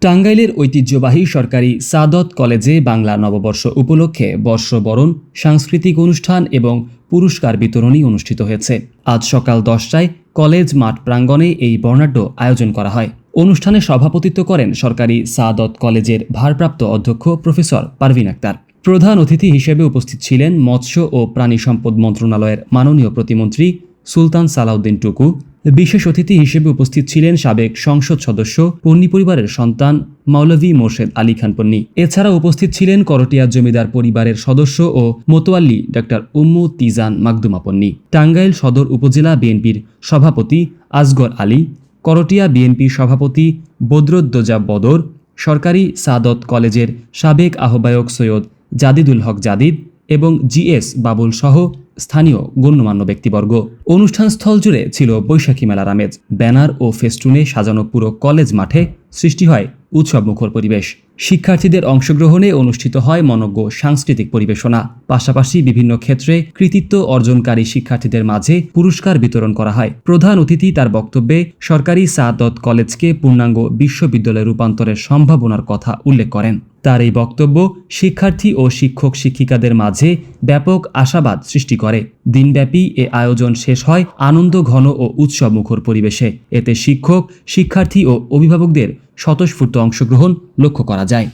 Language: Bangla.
টাঙ্গাইলের ঐতিহ্যবাহী সরকারি সাদত কলেজে বাংলা নববর্ষ উপলক্ষে বর্ষবরণ, সাংস্কৃতিক অনুষ্ঠান এবং পুরস্কার বিতরণী অনুষ্ঠিত হয়েছে। আজ সকাল 10টায় কলেজ মাঠ প্রাঙ্গণে এই বর্ণাঢ্য আয়োজন করা হয়। অনুষ্ঠানে সভাপতিত্ব করেন সরকারি সাদত কলেজের ভারপ্রাপ্ত অধ্যক্ষ প্রফেসর পারভিন আক্তার। প্রধান অতিথি হিসেবে উপস্থিত ছিলেন মৎস্য ও প্রাণী সম্পদ মন্ত্রণালয়ের মাননীয় প্রতিমন্ত্রী সুলতান সালাউদ্দিন টুকু। বিশেষ অতিথি হিসেবে উপস্থিত ছিলেন সাবেক সংসদ সদস্য পন্নী পরিবারের সন্তান মৌলভী মোর্শেদ আলী খান পন্নী। এছাড়া উপস্থিত ছিলেন করটিয়া জমিদার পরিবারের সদস্য ও মোতোয়াল্লি ডক্টর উম্মু তিজান মাকদুমা পন্নী, টাঙ্গাইল সদর উপজেলা বিএনপির সভাপতি আসগর আলী, করটিয়া বিএনপি সভাপতি বদরুদ্দোজা বদর, সরকারি সাদত কলেজের সাবেক আহ্বায়ক সৈয়দ জাদিদুল হক জাদিদ এবং জিএস বাবুল সহ স্থানীয় গণ্যমান্য ব্যক্তিবর্গ। অনুষ্ঠানস্থল জুড়ে ছিল বৈশাখী মেলার আমেজ। ব্যানার ও ফেস্টুনে সাজানো পুরো কলেজ মাঠে সৃষ্টি হয় উৎসবমুখর পরিবেশ। শিক্ষার্থীদের অংশগ্রহণে অনুষ্ঠিত হয় মনোজ্ঞ সাংস্কৃতিক পরিবেশনা। পাশাপাশি বিভিন্ন ক্ষেত্রে কৃতিত্ব অর্জনকারী শিক্ষার্থীদের মাঝে পুরস্কার বিতরণ করা হয়। প্রধান অতিথি তার বক্তব্যে সরকারি সাদত কলেজকে পূর্ণাঙ্গ বিশ্ববিদ্যালয়ে রূপান্তরের সম্ভাবনার কথা উল্লেখ করেন। তার এই বক্তব্য শিক্ষার্থী ও শিক্ষক শিক্ষিকাদের মাঝে ব্যাপক আশাবাদ সৃষ্টি করে। দিনব্যাপী এ আয়োজন শেষ হয় আনন্দ ঘন ও উৎসবমুখর পরিবেশে। এতে শিক্ষক, শিক্ষার্থী ও অভিভাবকদের স্বতঃস্ফূর্ত অংশগ্রহণ লক্ষ্য করা যায়।